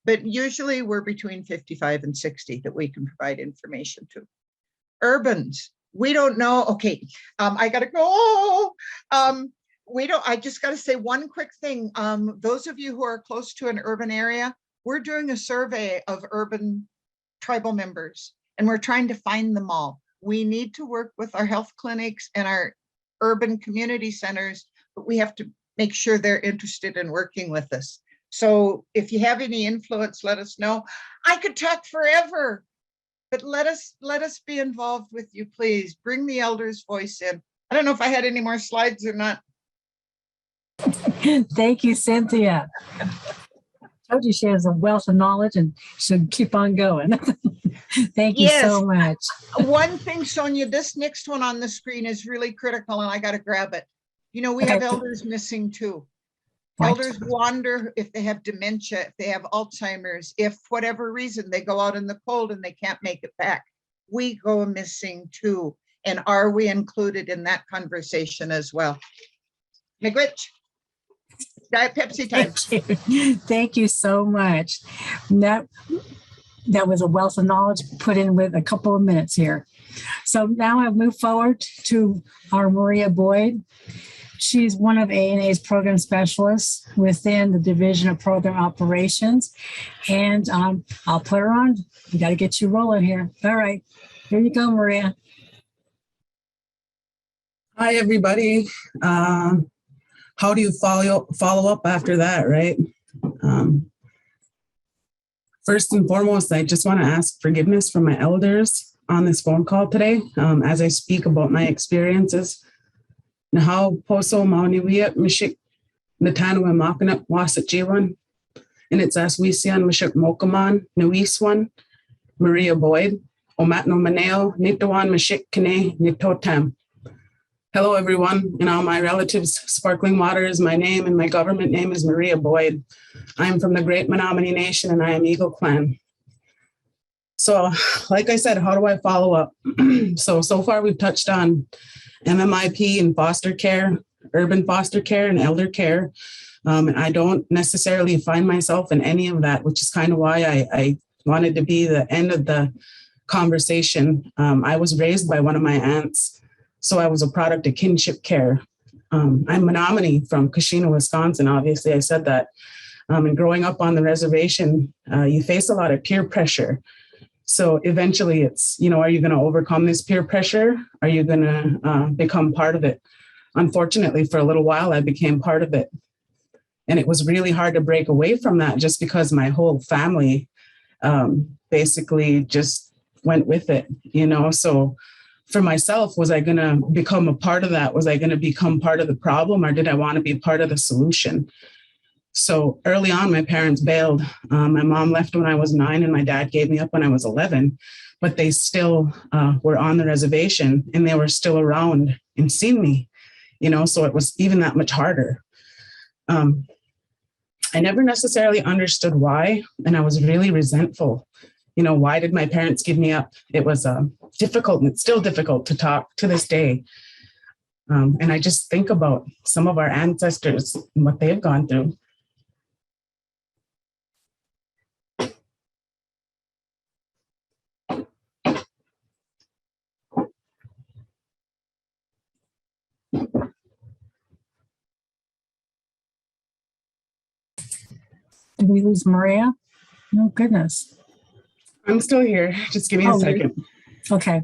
But usually we're between 55 and 60 that we can provide information to. Urbans, we don't know. Okay, I gotta go. I just gotta say one quick thing. Those of you who are close to an urban area, we're doing a survey of urban tribal members, and we're trying to find them all. We need to work with our health clinics and our urban community centers, but we have to make sure they're interested in working with us. So if you have any influence, let us know. I could talk forever, but let us be involved with you, please. Bring the elders' voice in. I don't know if I had any more slides or not. Thank you, Cynthia. I told you she has a wealth of knowledge and she'll keep on going. Thank you so much. One thing, Sonia, this next one on the screen is really critical and I got to grab it. You know, we have elders missing too. Right. Elders wander if they have dementia, if they have Alzheimer's, if whatever reason they go out in the cold and they can't make it back. We go missing too. And are we included in that conversation as well? Miigwech, Diet Pepsi time. Thank you so much. That was a wealth of knowledge put in with a couple of minutes here. So now I've moved forward to our Maria Boyd. She's one of ANA's program specialists within the Division of Program Operations. And I'll put her on. We got to get you rolling here. All right. Here you go, Maria. Hi, everybody. How do you follow up after that, right? First and foremost, I just want to ask forgiveness from my elders on this phone call today as I speak about my experiences. Nahau poso mauniwia mishik natanu makanap wasat jiwan. And it's as we see on Mishik Mokaman, Nuiswan, Maria Boyd, Omatno Maneo, Nitawan Mishik Kine, Nitotam. Hello, everyone. And all my relatives, Sparkling Water is my name, and my government name is Maria Boyd. I am from the Great Menominee Nation, and I am Eagle Clan. So, like I said, how do I follow up? So far we've touched on MMIP and foster care, urban foster care and elder care. And I don't necessarily find myself in any of that, which is kind of why I wanted to be the end of the conversation. I was raised by one of my aunts. So I was a product of kinship care. I'm Menominee from Kashina, Wisconsin. Obviously, I said that. And growing up on the reservation, you face a lot of peer pressure. So eventually it's, are you going to overcome this peer pressure? Are you going to become part of it? Unfortunately, for a little while, I became part of it. And it was really hard to break away from that just because my whole family basically just went with it, So for myself, was I going to become a part of that? Was I going to become part of the problem, or did I want to be part of the solution? So early on, my parents bailed. My mom left when I was 9 and my dad gave me up when I was 11, but they still were on the reservation and they were still around and seen me, so it was even that much harder. I never necessarily understood why, and I was really resentful. Why did my parents give me up? It was difficult, and it's still difficult to talk to this day. And I just think about some of our ancestors and what they've gone through. Did we lose Maria? No, goodness. I'm still here. Just give me a second. Okay.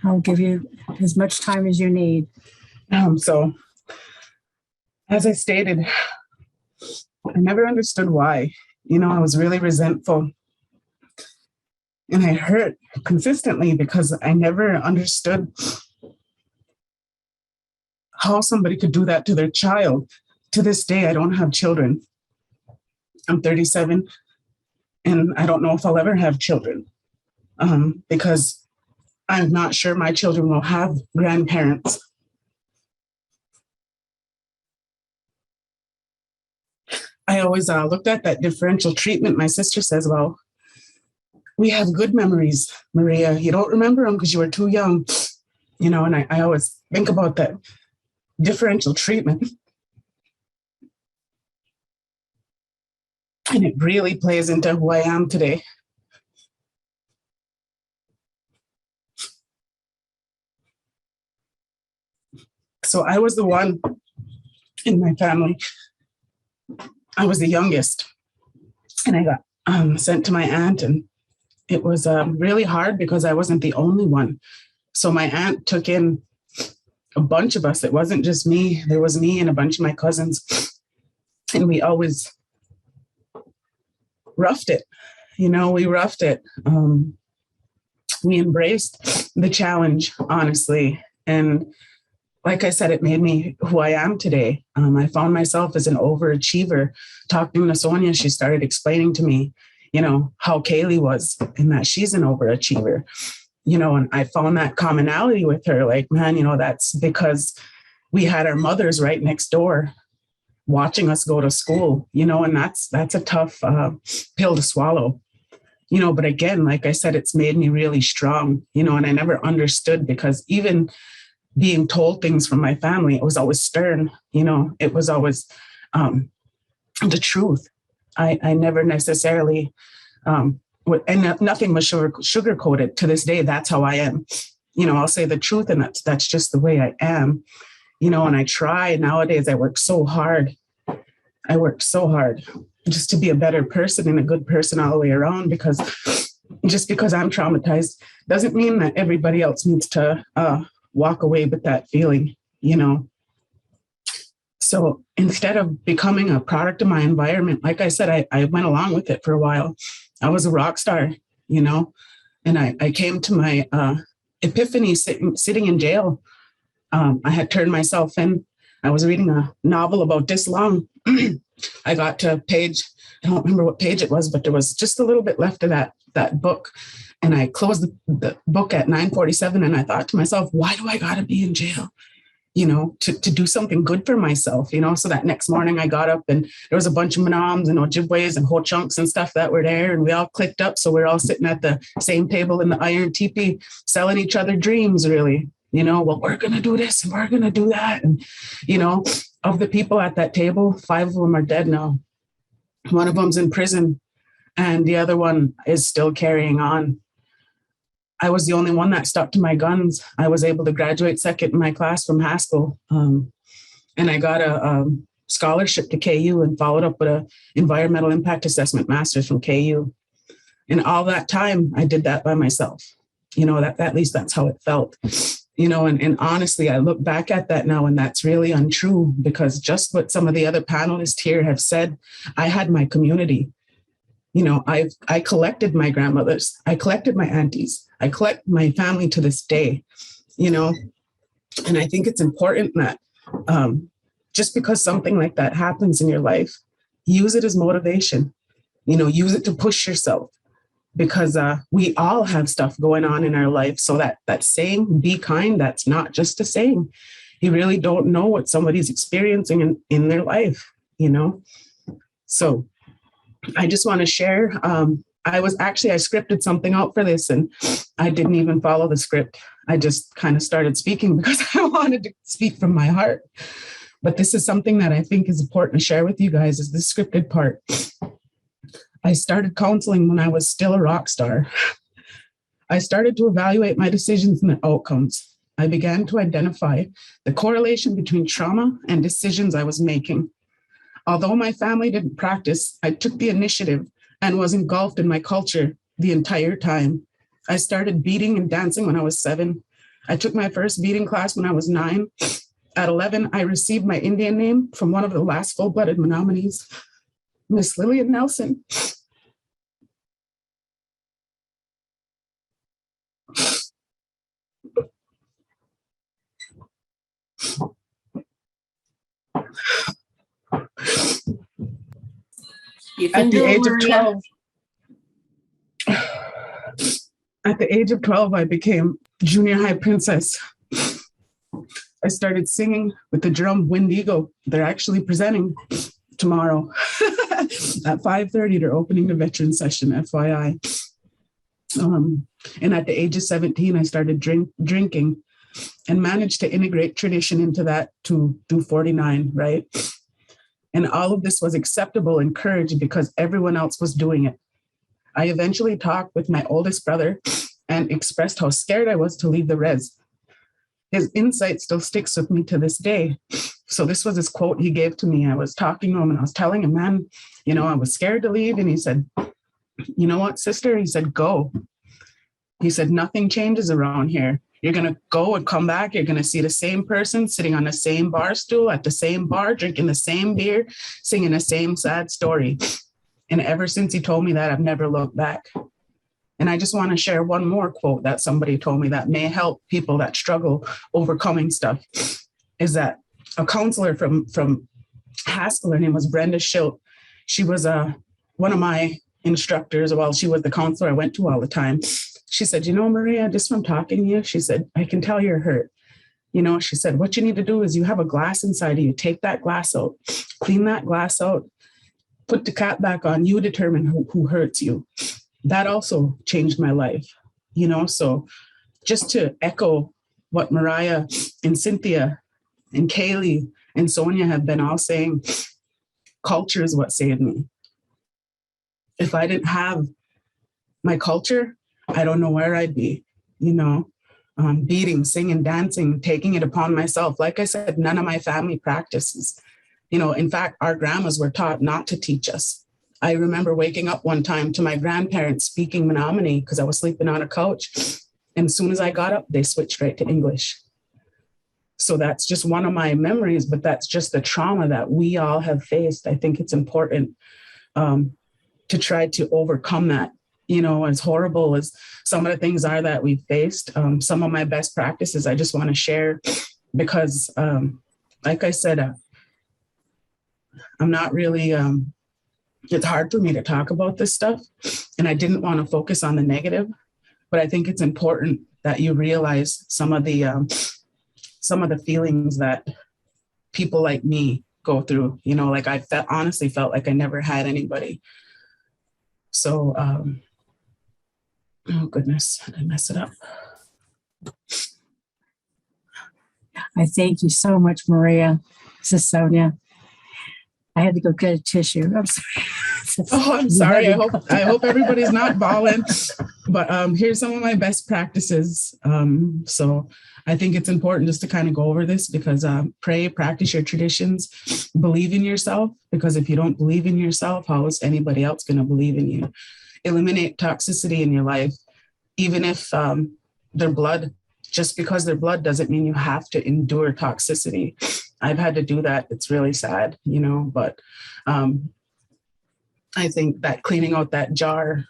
I'll give you as much time as you need. So, as I stated, I never understood why. I was really resentful. And I hurt consistently because I never understood how somebody could do that to their child. To this day, I don't have children. I'm 37, and I don't know if I'll ever have children because I'm not sure my children will have grandparents. I always looked at that differential treatment. My sister says, well, we have good memories, Maria. You don't remember them because you were too young, and I always think about that differential treatment. And it really plays into who I am today. So I was the one in my family. I was the youngest. And I got sent to my aunt. And it was really hard because I wasn't the only one. So my aunt took in a bunch of us. It wasn't just me. There was me and a bunch of my cousins. And we always roughed it. We roughed it. We embraced the challenge, honestly. And like I said, it made me who I am today. I found myself as an overachiever. Talking to Sonia, she started explaining to me, how Kaylee was and that she's an overachiever. And I found that commonality with her. Like, man, that's because we had our mothers right next door watching us go to school, and that's a tough pill to swallow, but again, like I said, it's made me really strong, and I never understood because even being told things from my family, it was always stern, it was always the truth. I never necessarily, and nothing was sugar coated. To this day, that's how I am. I'll say the truth, and that's just the way I am. And I try nowadays. I work so hard just to be a better person and a good person all the way around, because just because I'm traumatized doesn't mean that everybody else needs to walk away with that feeling, So instead of becoming a product of my environment, like I said, I went along with it for a while. I was a rock star, and I came to my epiphany sitting in jail. I had turned myself in. I was reading a novel about this long. I got to a page, I don't remember what page it was, but there was just a little bit left of that book. And I closed the book at 9:47. And I thought to myself, why do I got to be in jail? To do something good for myself, So that next morning I got up and there was a bunch of Manoms and Ojibways and whole chunks and stuff that were there. And we all clicked up. So we're all sitting at the same table in the iron teepee, selling each other dreams, really. Well, we're going to do this and we're going to do that. And, of the people at that table, 5 of them are dead now. One of them's in prison and the other one is still carrying on. I was the only one that stuck to my guns. I was able to graduate second in my class from Haskell. And I got a scholarship to KU and followed up with an environmental impact assessment master's from KU. And all that time I did that by myself. That at least that's how it felt. And honestly, I look back at that now and that's really untrue, because just what some of the other panelists here have said, I had my community. I collected my grandmothers, I collected my aunties, I collect my family to this day, and I think it's important that just because something like that happens in your life, use it as motivation, use it to push yourself, because we all have stuff going on in our life. So that saying, be kind, that's not just a saying. You really don't know what somebody's experiencing in their life, So I just want to share. I scripted something out for this and I didn't even follow the script. I just kind of started speaking because I wanted to speak from my heart. But this is something that I think is important to share with you guys, is the scripted part. I started counseling when I was still a rock star. I started to evaluate my decisions and the outcomes. I began to identify the correlation between trauma and decisions I was making. Although my family didn't practice, I took the initiative and was engulfed in my culture the entire time. I started beading and dancing when I was 7. I took my first beading class when I was 9. At 11, I received my Indian name from one of the last full-blooded Menominees, Miss Lillian Nelson. At the age of 12, I became junior high princess. I started singing with the drum Wind Eagle. They're actually presenting tomorrow at 5:30. They're opening the veteran session, FYI. And at the age of 17, I started drinking and managed to integrate tradition into that to do 49, right? And all of this was acceptable, encouraged, because everyone else was doing it. I eventually talked with my oldest brother and expressed how scared I was to leave the res. His insight still sticks with me to this day. So this was his quote he gave to me. I was talking to him and I was telling him, man, I was scared to leave. And he said, you know what, sister? He said, go. He said, nothing changes around here. You're going to go and come back. You're going to see the same person sitting on the same bar stool at the same bar, drinking the same beer, singing the same sad story. And ever since he told me that, I've never looked back. And I just want to share one more quote that somebody told me that may help people that struggle overcoming stuff, is that a counselor from Haskell, her name was Brenda Schilt. She was one of my instructors. Well, she was the counselor I went to all the time. She said, Maria, just from talking to you, she said, I can tell you're hurt. She said, what you need to do is you have a glass inside of you. Take that glass out, clean that glass out, put the cap back on. You determine who hurts you. That also changed my life, so just to echo what Mariah and Cynthia and Kaylee and Sonia have been all saying, culture is what saved me. If I didn't have my culture, I don't know where I'd be, beating, singing, dancing, taking it upon myself. Like I said, none of my family practices. In fact, our grandmas were taught not to teach us. I remember waking up one time to my grandparents speaking Menominee because I was sleeping on a couch. And as soon as I got up, they switched right to English. So that's just one of my memories, but that's just the trauma that we all have faced. I think it's important to try to overcome that. As horrible as some of the things are that we've faced, some of my best practices I just want to share because, like I said, I'm not really, it's hard for me to talk about this stuff, and I didn't want to focus on the negative, but I think it's important that you realize some of the feelings that people like me go through. Like I honestly felt like I never had anybody. So, oh goodness, did I mess it up? I thank you so much, Maria. This is Sonia. I had to go get a tissue. I'm sorry. Oh, I'm sorry. I hope everybody's not bawling. But here's some of my best practices. So I think it's important just to kind of go over this because pray, practice your traditions, believe in yourself. Because if you don't believe in yourself, how is anybody else going to believe in you? eliminate toxicity in your life, even if their blood, just because their blood doesn't mean you have to endure toxicity. I've had to do that. It's really sad, but I think that cleaning out that jar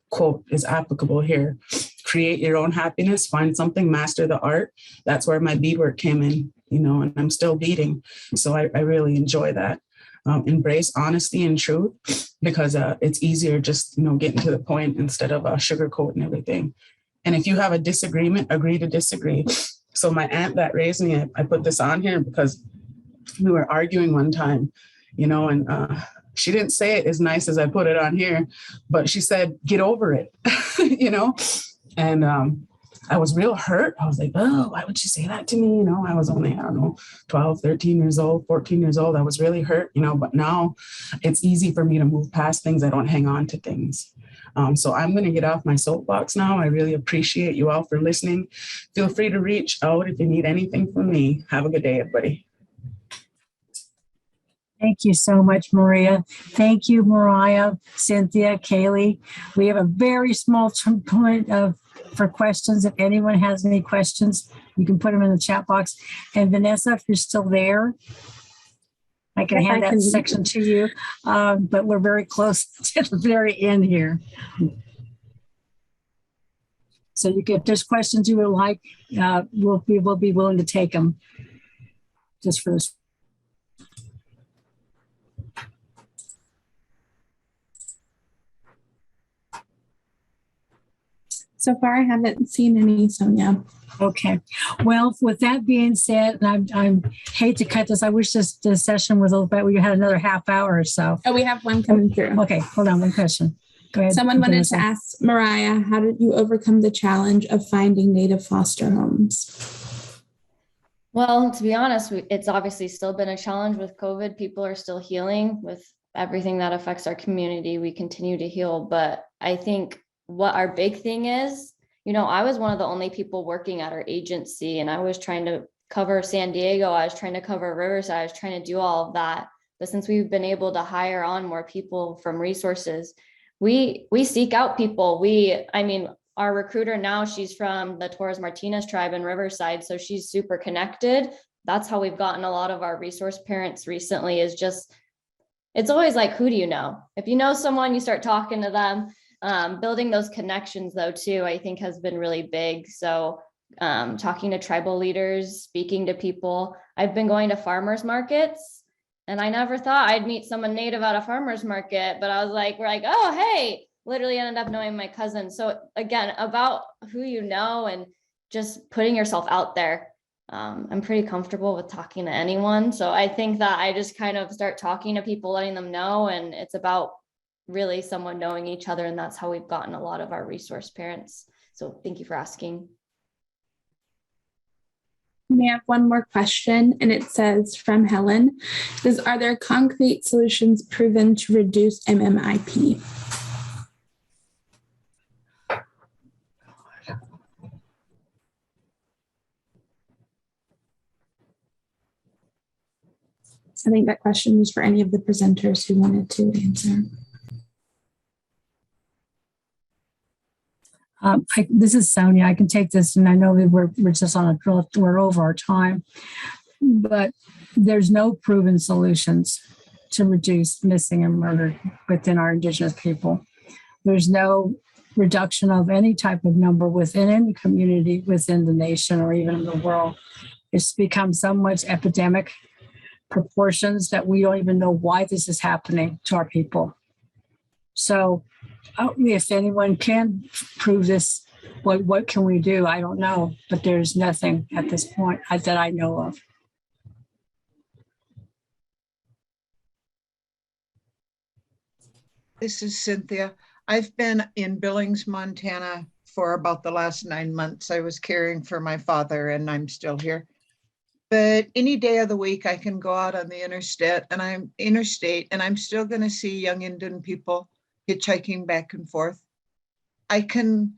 quote is applicable here. Create your own happiness, find something, master the art. That's where my beadwork came in, and I'm still beading. So I really enjoy that. Embrace honesty and truth, because it's easier just, getting to the point instead of sugarcoating everything. And if you have a disagreement, agree to disagree. So my aunt that raised me, I put this on here because we were arguing one time, and she didn't say it as nice as I put it on here, but she said, get over it, and I was real hurt. I was like, oh, why would she say that to me? I was only, 12, 13 years old, 14 years old. I was really hurt, but now it's easy for me to move past things. I don't hang on to things. So I'm going to get off my soapbox now. I really appreciate you all for listening. Feel free to reach out if you need anything from me. Have a good day, everybody. Thank you so much, Maria. Thank you, Mariah, Cynthia, Kaylee. We have a very small point for questions. If anyone has any questions, you can put them in the chat box. And Vanessa, if you're still there, I can hand that section to you. But we're very close to the very end here. So if there's questions you would like, we'll be willing to take them just for this. So far, I haven't seen any, Sonia. Okay. Well, with that being said, and I hate to cut this. I wish this session was a little bit, we had another half hour or so. Oh, we have one coming through. Okay. Hold on. One question. Go ahead. Someone wanted to ask Mariah, how did you overcome the challenge of finding native foster homes? Well, to be honest, it's obviously still been a challenge with COVID. People are still healing with everything that affects our community. We continue to heal. But I think what our big thing is, I was one of the only people working at our agency, and I was trying to cover San Diego. I was trying to cover Riverside. I was trying to do all of that. But since we've been able to hire on more people from resources, we seek out people. Our recruiter now, she's from the Torres Martinez tribe in Riverside. So she's super connected. That's how we've gotten a lot of our resource parents recently, is just, it's always like, who do you know? If you know someone, you start talking to them. Building those connections though, too, I think has been really big. So talking to tribal leaders, speaking to people. I've been going to farmers markets, and I never thought I'd meet someone native at a farmer's market, but I was like, we're like, oh, hey, literally ended up knowing my cousin. So again, about who you know and just putting yourself out there. I'm pretty comfortable with talking to anyone. So I think that I just kind of start talking to people, letting them know, and it's about really someone knowing each other. And that's how we've gotten a lot of our resource parents. So thank you for asking. We have one more question, and it says from Helen, are there concrete solutions proven to reduce MMIP? I think that question was for any of the presenters who wanted to answer. This is Sonia. I can take this, and I know that we're just we're over our time, but there's no proven solutions to reduce missing and murder within our Indigenous people. There's no reduction of any type of number within any community, within the nation, or even in the world. It's become so much epidemic proportions that we don't even know why this is happening to our people. So if anyone can prove this, what can we do? I don't know, but there's nothing at this point that I know of. This is Cynthia. I've been in Billings, Montana for about the last 9 months. I was caring for my father, and I'm still here. But any day of the week, I can go out on the interstate, and I'm still going to see young Indian people hitchhiking back and forth. I can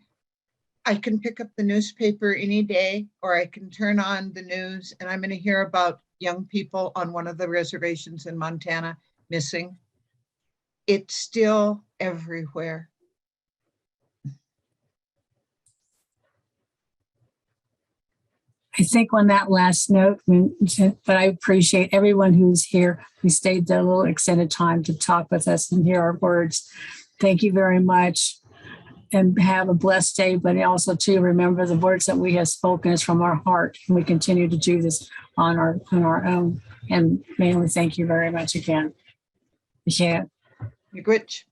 pick up the newspaper any day, or I can turn on the news, and I'm going to hear about young people on one of the reservations in Montana missing. it's still everywhere. I think on that last note, but I appreciate everyone who's here, who stayed the little extended time to talk with us and hear our words. Thank you very much. And have a blessed day, but also to remember the words that we have spoken is from our heart. And we continue to do this on our own. And mainly, thank you very much again. Yeah. Miigwech.